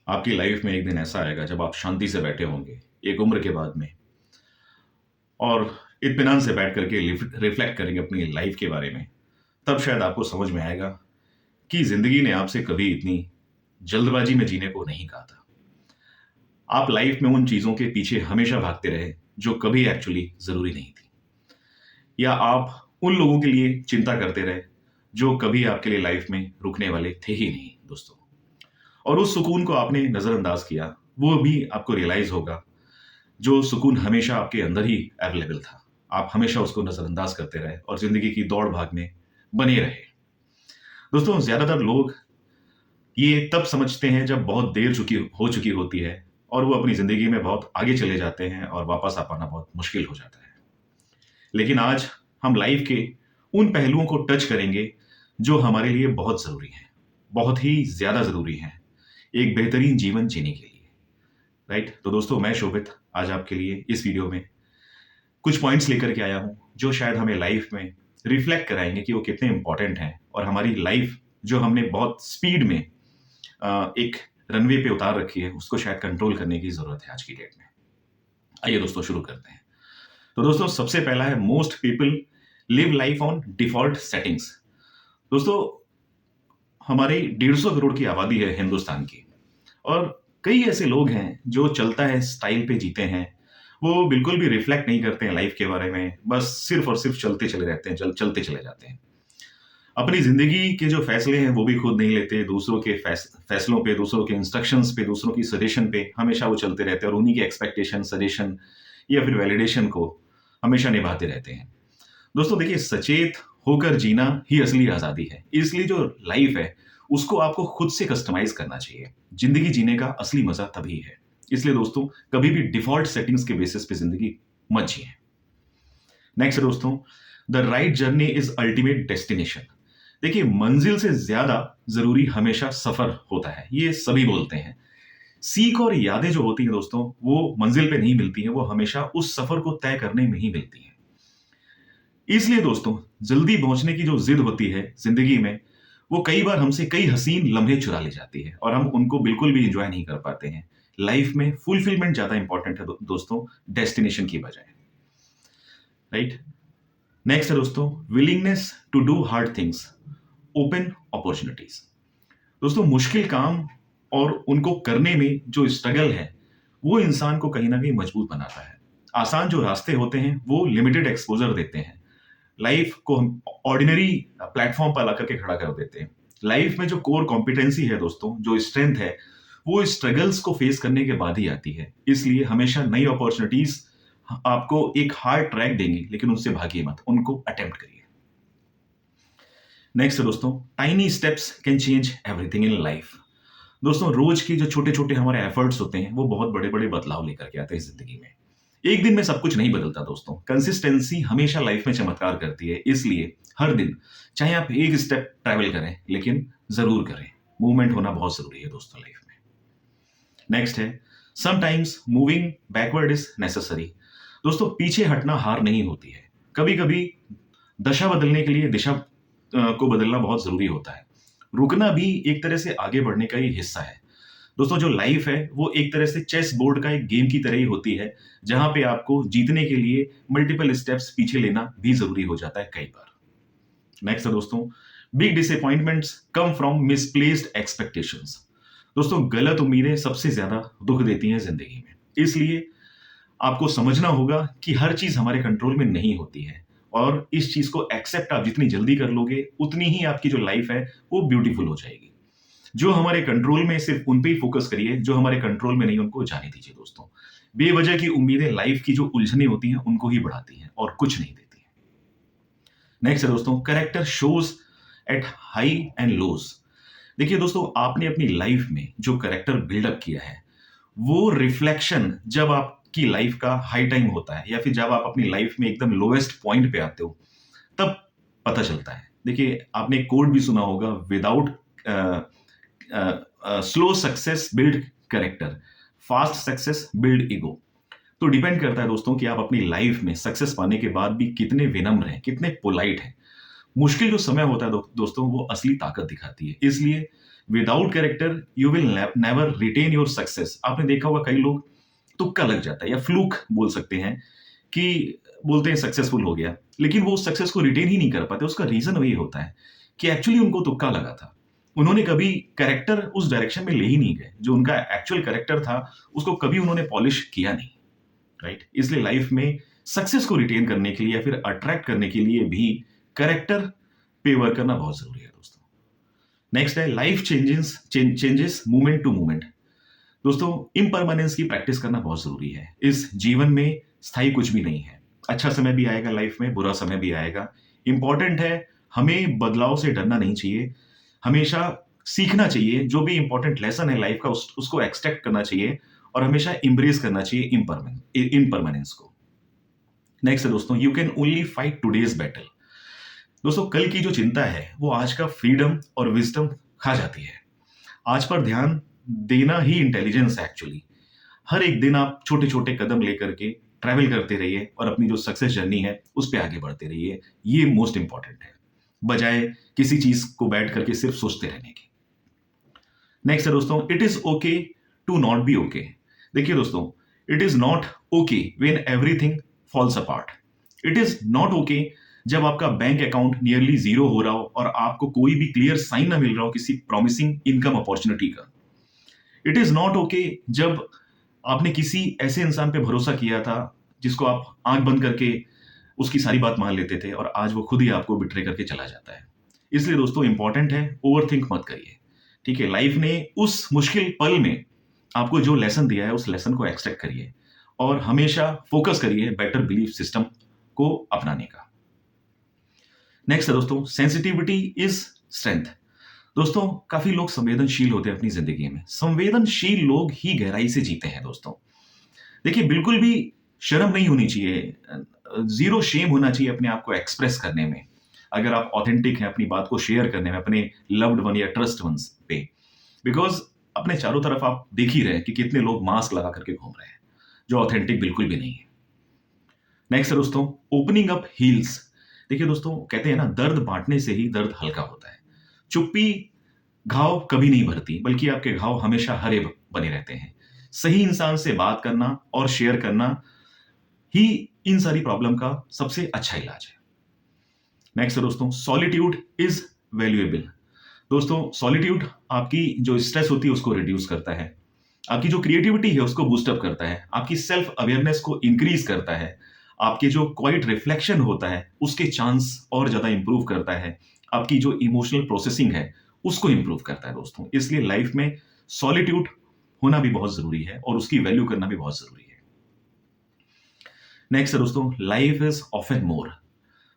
आपकी लाइफ में एक दिन ऐसा आएगा जब आप शांति से बैठे होंगे एक उम्र के बाद में और इत्मीनान से बैठ करके रिफ्लेक्ट करेंगे अपनी लाइफ के बारे में। तब शायद आपको समझ में आएगा कि जिंदगी ने आपसे कभी इतनी जल्दबाजी में जीने को नहीं कहा था। आप लाइफ में उन चीजों के पीछे हमेशा भागते रहे जो कभी एक्चुअली जरूरी नहीं थी, या आप उन लोगों के लिए चिंता करते रहे जो कभी आपके लिए लाइफ में रुकने वाले थे ही नहीं दोस्तों। और उस सुकून को आपने नजरअंदाज किया, वो भी आपको रियलाइज होगा। जो सुकून हमेशा आपके अंदर ही अवेलेबल था, आप हमेशा उसको नजरअंदाज करते रहे और जिंदगी की दौड़ भाग में बने रहे। दोस्तों, ज्यादातर लोग ये तब समझते हैं जब बहुत देर हो चुकी होती है और वो अपनी जिंदगी में बहुत आगे चले जाते हैं और वापस आ पाना बहुत मुश्किल हो जाता है। लेकिन आज हम लाइफ के उन पहलुओं को टच करेंगे जो हमारे लिए बहुत जरूरी हैं, बहुत ही ज्यादा जरूरी हैं एक बेहतरीन जीवन जीने के लिए। राइट? तो दोस्तों, मैं शोभित आज आपके लिए इस वीडियो में कुछ पॉइंट्स लेकर के आया हूं जो शायद हमें लाइफ में रिफ्लेक्ट कराएंगे कि वो कितने इंपॉर्टेंट हैं और हमारी लाइफ जो हमने बहुत स्पीड में एक रनवे पे उतार रखी है उसको शायद कंट्रोल करने की जरूरत है आज की डेट में। आइए दोस्तों, शुरू करते हैं। तो दोस्तों, सबसे पहला है most people live life on default settings. दोस्तों, हमारी 150 करोड़ की आबादी है हिंदुस्तान की, और कई ऐसे लोग हैं जो चलता है स्टाइल पे जीते हैं। वो बिल्कुल भी रिफ्लेक्ट नहीं करते हैं लाइफ के बारे में, बस सिर्फ और सिर्फ चलते चले रहते हैं, चलते चले जाते हैं। अपनी जिंदगी के जो फैसले हैं वो भी खुद नहीं लेते, दूसरों के फैसलों पे, दूसरों के इंस्ट्रक्शंस पे, दूसरों की सजेशन पे हमेशा वो चलते रहते हैं और उन्हीं के एक्सपेक्टेशन, सजेशन या फिर वैलिडेशन को हमेशा निभाते रहते हैं। दोस्तों देखिए, सचेत होकर जीना ही असली आजादी है। इसलिए जो लाइफ है उसको आपको खुद से कस्टमाइज करना चाहिए। जिंदगी जीने का असली मजा तभी है। इसलिए दोस्तों, कभी भी डिफॉल्ट सेटिंग्स के बेसिस पे जिंदगी मत जिए। नेक्स्ट है दोस्तों, the right journey is ultimate destination. देखिए, मंजिल से ज्यादा जरूरी हमेशा सफर होता है, ये सभी बोलते हैं। सीख और यादें जो होती हैं दोस्तों, वो मंजिल पे नहीं मिलती हैं, वो हमेशा उस सफर को तय करने में ही मिलती हैं। इसलिए दोस्तों, जल्दी पहुंचने की जो जिद होती है जिंदगी में, वो कई बार हमसे कई हसीन लम्हे चुरा ले जाती है और हम उनको बिल्कुल भी एंजॉय नहीं कर पाते हैं। लाइफ में फुलफिलमेंट ज्यादा इंपॉर्टेंट है दोस्तों, डेस्टिनेशन की बजाय। राइट? नेक्स्ट है दोस्तों, willingness to do hard things open opportunities. दोस्तों, मुश्किल काम और उनको करने में जो स्ट्रगल है वो इंसान को कहीं ना कहीं मजबूत बनाता है। आसान जो रास्ते होते हैं वो लिमिटेड एक्सपोजर देते हैं, लाइफ को हम ऑर्डिनरी प्लेटफॉर्म पर लाकर के खड़ा कर देते हैं। लाइफ में जो कोर कॉम्पिटेंसी है दोस्तों, जो स्ट्रेंथ है, वो स्ट्रगल्स को फेस करने के बाद ही आती है। इसलिए हमेशा नई अपॉर्चुनिटीज आपको एक हार्ड ट्रैक देंगी, लेकिन उनसे भागिए मत, उनको अटेम्प्ट करिए। नेक्स्ट है दोस्तों, tiny steps can change everything in life. दोस्तों, रोज की जो छोटे छोटे हमारे एफर्ट्स होते हैं वो बहुत बड़े बड़े बदलाव लेकर के आते हैं जिंदगी में। एक दिन में सब कुछ नहीं बदलता दोस्तों, कंसिस्टेंसी हमेशा लाइफ में चमत्कार करती है। इसलिए हर दिन चाहे आप एक स्टेप ट्रैवल करें, लेकिन जरूर करें। मूवमेंट होना बहुत जरूरी है दोस्तों लाइफ में। नेक्स्ट है, sometimes moving backward is necessary. दोस्तों, पीछे हटना हार नहीं होती है। कभी कभी दशा बदलने के लिए दिशा को बदलना बहुत जरूरी होता है। रुकना भी एक तरह से आगे बढ़ने का ही हिस्सा है। दोस्तों, जो लाइफ है वो एक तरह से चेस बोर्ड का एक गेम की तरह ही होती है, जहां पे आपको जीतने के लिए मल्टीपल स्टेप्स पीछे लेना भी जरूरी हो जाता है कई बार। नेक्स्ट है दोस्तों, big disappointments come from misplaced expectations. दोस्तों, गलत उम्मीदें सबसे ज्यादा दुख देती हैं जिंदगी में। इसलिए आपको समझना होगा कि हर चीज हमारे कंट्रोल में नहीं होती है, और इस चीज को एक्सेप्ट आप जितनी जल्दी कर लोगे उतनी ही आपकी जो लाइफ है वो ब्यूटीफुल हो जाएगी। जो हमारे कंट्रोल में, सिर्फ उन पे ही फोकस करिए। जो हमारे कंट्रोल में नहीं, उनको जाने दीजिए दोस्तों। बेवजह की उम्मीदें लाइफ की जो उलझने होती हैं उनको ही बढ़ाती हैं और कुछ नहीं देती हैं। नेक्स्ट है दोस्तों, character shows at high and lows. देखिए दोस्तों, आपने अपनी लाइफ में जो कैरेक्टर बिल्डअप किया है वो रिफ्लेक्शन जब आपकी लाइफ का हाई टाइम होता है या फिर जब आप अपनी लाइफ में एकदम लोएस्ट पॉइंट पे आते हो, तब पता चलता है। देखिए, आपने कोड भी सुना होगा, without slow success build character, fast success build ego. तो डिपेंड करता है दोस्तों कि आप अपनी लाइफ में सक्सेस पाने के बाद भी कितने विनम्र हैं, कितने पोलाइट हैं। मुश्किल जो समय होता है दोस्तों, वो असली ताकत दिखाती है। इसलिए without character you will never retain your success. आपने देखा होगा कई लोग तुक्का लग जाता है या फ्लूक बोल सकते हैं कि बोलते हैं सक्सेसफुल हो गया, लेकिन वो सक्सेस को रिटेन ही नहीं कर पाते। उसका रीजन वही होता है कि एक्चुअली उनको तुक्का लगा था, उन्होंने कभी कैरेक्टर उस डायरेक्शन में ले ही नहीं गए, जो उनका एक्चुअल कैरेक्टर था उसको कभी उन्होंने पॉलिश किया नहीं, राइट। इसलिए लाइफ में सक्सेस को रिटेन करने के लिए या फिर अट्रैक्ट करने के लिए भी कैरेक्टर पे वर्क करना बहुत जरूरी है दोस्तों। नेक्स्ट है life changes movement to movement. दोस्तों इम्परमानेंस की प्रैक्टिस करना बहुत जरूरी है। इस जीवन में स्थायी कुछ भी नहीं है, अच्छा समय भी आएगा लाइफ में, बुरा समय भी आएगा। इंपॉर्टेंट है हमें बदलाव से डरना नहीं चाहिए, हमेशा सीखना चाहिए, जो भी इंपॉर्टेंट लेसन है लाइफ का उसको एक्सट्रैक्ट करना चाहिए और हमेशा इंब्रेस करना चाहिए इम्परमानेंस को। नेक्स्ट है दोस्तों you can only fight today's battle. दोस्तों कल की जो चिंता है वो आज का फ्रीडम और विजडम खा जाती है। आज पर ध्यान देना ही इंटेलिजेंस है एक्चुअली। हर एक दिन आप छोटे छोटे कदम लेकर के ट्रैवल करते रहिए और अपनी जो सक्सेस जर्नी है उस पर आगे बढ़ते रहिए, ये मोस्ट इंपॉर्टेंट है, बजाय किसी चीज को बैठ करके सिर्फ सोचते रहने की। नेक्स्ट है दोस्तों it is okay to not be okay. देखिए दोस्तों it is not okay when everything falls apart. It is not okay जब आपका बैंक अकाउंट नियरली जीरो हो रहा हो और आपको कोई भी क्लियर साइन ना मिल रहा हो किसी प्रॉमिसिंग इनकम अपॉर्चुनिटी का। इट इज नॉट ओके जब आपने किसी ऐसे इंसान पे भरोसा किया था जिसको आप आंख बंद करके उसकी सारी बात मान लेते थे और आज वो खुद ही आपको बिट्रे करके चला जाता है। इसलिए दोस्तों इंपॉर्टेंट है ओवर थिंक मत करिए, ठीक है। लाइफ ने उस मुश्किल पल में आपको जो लेसन दिया है उस लेसन को एक्सट्रैक्ट करिए और हमेशा फोकस करिए बेटर बिलीफ सिस्टम को अपनाने का। नेक्स्ट है दोस्तों सेंसिटिविटी इज स्ट्रेंथ। दोस्तों काफी लोग संवेदनशील होते हैं अपनी जिंदगी में, संवेदनशील लोग ही गहराई से जीते हैं दोस्तों। देखिए बिल्कुल भी शर्म नहीं होनी चाहिए, जीरो शेम होना चाहिए अपने आप को एक्सप्रेस करने में। अगर आप ऑथेंटिक हैं अपनी बात को शेयर करने में अपने लव्ड वन या ट्रस्ट वंस पे, बिकॉज अपने चारों तरफ आप देख ही रहे हैं कि कितने लोग मास्क लगा करके घूम रहे हैं जो ऑथेंटिक बिल्कुल भी नहीं है। नेक्स्ट है दोस्तों ओपनिंग अप हील्स। देखिए दोस्तों कहते हैं ना दर्द बांटने से ही दर्द हल्का होता है। चुप्पी घाव कभी नहीं भरती, बल्कि आपके घाव हमेशा हरे बने रहते हैं। सही इंसान से बात करना और शेयर करना ही इन सारी प्रॉब्लम का सबसे अच्छा इलाज है। नेक्स्ट है दोस्तों सॉलिट्यूड इज वैल्यूएबल। दोस्तों सॉलिट्यूड आपकी जो स्ट्रेस होती है उसको रिड्यूस करता है, आपकी जो क्रिएटिविटी है उसको बूस्टअप करता है, आपकी सेल्फ अवेयरनेस को इंक्रीज करता है, आपके जो क्वाइट रिफ्लेक्शन होता है उसके चांस और ज्यादा इंप्रूव करता है, आपकी जो इमोशनल प्रोसेसिंग है उसको इंप्रूव करता है दोस्तों। इसलिए लाइफ में सॉलिट्यूड होना भी बहुत जरूरी है और उसकी वैल्यू करना भी बहुत जरूरी है। नेक्स्ट है दोस्तों लाइफ इज ऑफन मोर।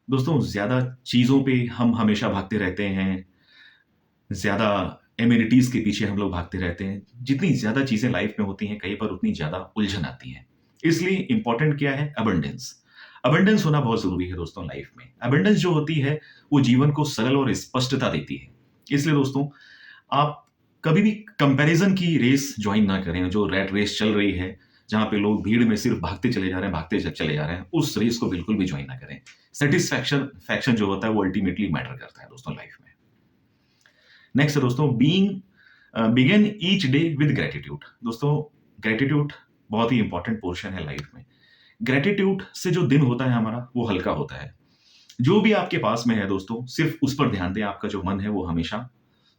दोस्तों ज्यादा चीजों पे हम हमेशा भागते रहते हैं, ज्यादा एमिनिटीज के पीछे हम लोग भागते रहते हैं। जितनी ज्यादा चीजें लाइफ में होती हैं कई बार उतनी ज्यादा उलझन आती है। इसलिए इंपॉर्टेंट क्या है अबंडेंस। अबंडेंस होना बहुत जरूरी है दोस्तों लाइफ में। अबंडेंस जो होती है वो जीवन को सरल और स्पष्टता देती है। इसलिए दोस्तों आप कभी भी कंपैरिजन की रेस ज्वाइन ना करें, जो रैट रेस चल रही है जहां पे लोग भीड़ में सिर्फ भागते चले जा रहे हैं, उस रेस को बिल्कुल भी ज्वाइन ना करें। सेटिस्फैक्शन जो होता है वो अल्टीमेटली मैटर करता है दोस्तों लाइफ में। नेक्स्ट है दोस्तों begin each day with gratitude. दोस्तों ग्रेटिट्यूड बहुत ही इंपॉर्टेंट पोर्शन है लाइफ में। ग्रेटिट्यूड से जो दिन होता है हमारा वो हल्का होता है। जो भी आपके पास में है दोस्तों सिर्फ उस पर ध्यान दें, आपका जो मन है वो हमेशा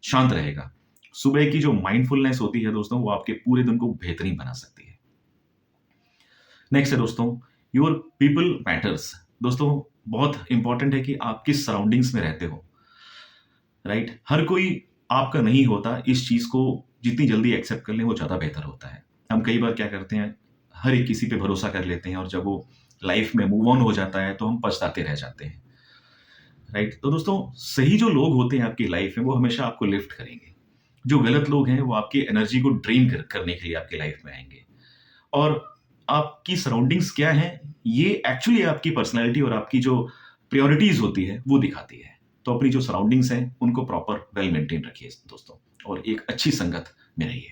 शांत रहेगा। सुबह की जो माइंडफुलनेस होती है दोस्तों वो आपके पूरे दिन को बेहतरीन बना सकती है। नेक्स्ट है दोस्तों योर पीपल मैटर्स। दोस्तों बहुत इंपॉर्टेंट है कि आप किस सराउंडिंग्स में रहते हो, राइट। हर कोई आपका नहीं होता, इस चीज को जितनी जल्दी एक्सेप्ट कर लें वो ज्यादा बेहतर होता है। हम कई बार क्या करते हैं हर एक किसी पे भरोसा कर लेते हैं और जब वो लाइफ में मूव ऑन हो जाता है तो हम पछताते रह जाते हैं, राइट। तो दोस्तों सही जो लोग होते हैं आपकी लाइफ में वो हमेशा आपको लिफ्ट करेंगे। जो गलत लोग हैं वो आपकी एनर्जी को ड्रेन करने के लिए आपकी लाइफ में आएंगे। और आपकी सराउंडिंग्स क्या है ये एक्चुअली आपकी पर्सनैलिटी और आपकी जो प्रायोरिटीज होती है वो दिखाती है। तो अपनी जो सराउंडिंग्स हैं उनको प्रॉपर वेल मेंटेन रखिए दोस्तों और एक अच्छी संगत में रहिए।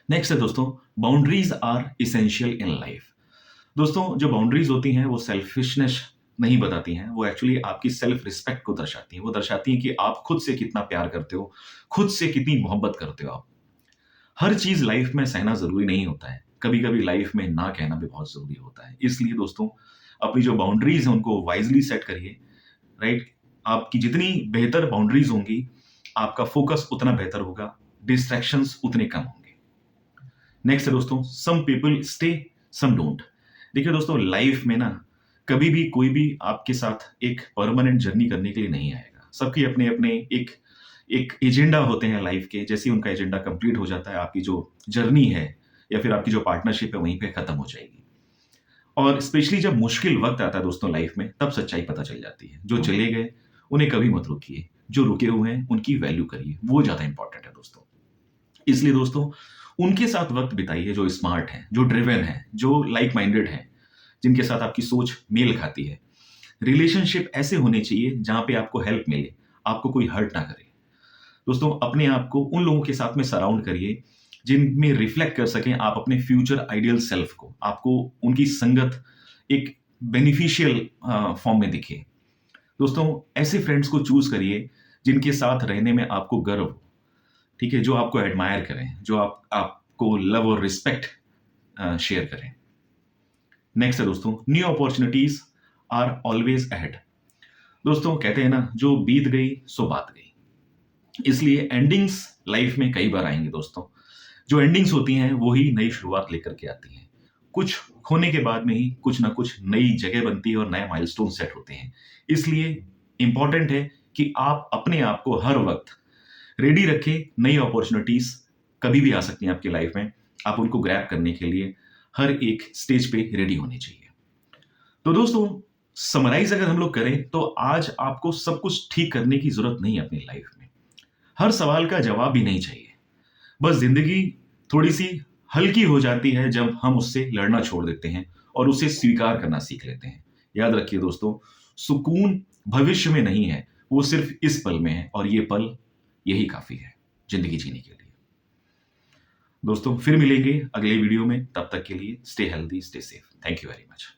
नेक्स्ट है दोस्तों boundaries are essential in life. दोस्तों जो बाउंड्रीज होती हैं वो सेल्फिशनेस नहीं बताती हैं, वो एक्चुअली आपकी सेल्फ रिस्पेक्ट को दर्शाती हैं। वो दर्शाती हैं कि आप खुद से कितना प्यार करते हो, खुद से कितनी मोहब्बत करते हो आप। हर चीज़ लाइफ में सहना ज़रूरी नहीं होता है। कभी-कभी लाइफ में ना कहना भी बहुत ज़रूरी होता है। इसलिए दोस्तों, अपनी जो बाउंड्रीज़ हैं उनको वाइज़ली सेट करिए, राइट? आपकी जितनी बेहतर बाउंड्रीज़ होंगी, आपका फ़ोकस उतना बेहतर होगा, डिस्ट्रैक्शंस उतने कम होंगे। नेक्स्ट है दोस्तों, some people stay, some don't. देखिए दोस्तों, लाइफ में ना कभी भी कोई भी आपके साथ एक परमानेंट जर्नी करने के लिए नहीं आएगा। सबके अपने-अपने एक एक एजेंडा होते हैं लाइफ के। जैसे ही उनका एजेंडा कंप्लीट हो जाता है, आपकी जो जर्नी है या फिर आपकी जो पार्टनरशिप है वहीं पे खत्म हो जाएगी। और स्पेशली जब मुश्किल वक़्त आता है दोस्तों लाइफ में, तब सच्चाई पता चल जाती है। जो चले गए, उन्हें कभी मत रोकिए। जो रुके हुए हैं, उनकी वैल्यू करिए। वो ज़्यादा इंपॉर्टेंट है दोस्तों। इसलिए दोस्तों, उनके साथ वक़्त बिताइए जो स्मार्ट हैं, जो ड्रिवन हैं, जो लाइक माइंडेड हैं, जिनके साथ आपकी सोच मेल खाती है। रिलेशनशिप ऐसे होने चाहिए जहाँ पे आपको हेल्प मिले, आपको कोई हर्ट ना करे। दोस्तों, अपने आप को उन लोगों के साथ में सराउंड करिए, जिनमें रिफ्लेक्ट कर सकें आप अपने फ्यूचर आइडियल सेल्फ को। आपको उनकी संगत एक बेनिफिशियल फॉर्म में दिखे। दोस्तों, ऐसे फ्रेंड्स को चूज़ करिए, जिनके साथ रहने में आपको गर्व हो, ठीक है? जो आपको एडमायर करें, जो आपको लव और रिस्पेक्ट शेयर करें। नेक्स्ट है दोस्तों, new opportunities are always ahead. दोस्तों, कहते हैं ना, जो बीत गई सो बात गई। इसलिए एंडिंग्स लाइफ में कई बार आएँगी दोस्तों। जो एंडिंग्स होती हैं, वो ही नई शुरुआत लेकर के आती हैं। कुछ खोने के बाद में ही कुछ ना कुछ नई जगह बनती है और नए माइलस्टोन सेट होते हैं। इसलिए इम्पोर्टेंट है कि आप अपने आप को हर वक़्त रेडी रखें। नई अपॉर्चुनिटीज़ कभी भी आ सकती हैं आपकी लाइफ में। आप उनको ग्रैब करने के लिए हर एक स्टेज पे रेडी होने चाहिए। तो दोस्तों, समराइज़ अगर हम लोग करें, तो आज आपको सब कुछ ठीक करने की ज़रूरत नहीं है अपनी लाइफ में। हर सवाल का जवाब भी नहीं चाहिए। बस ज़िंदगी थोड़ी-सी हल्की हो जाती है जब हम उससे लड़ना छोड़ देते हैं और उसे स्वीकार करना सीख लेते हैं। याद रखिए दोस्तों, सुकून भविष्य में नहीं है, वो सिर्फ़ इस पल में है और ये पल यही काफ़ी है ज़िंदगी जीने के लिए। दोस्तों, फिर मिलेंगे अगले वीडियो में। तब तक के लिए stay healthy, stay safe. Thank you very much.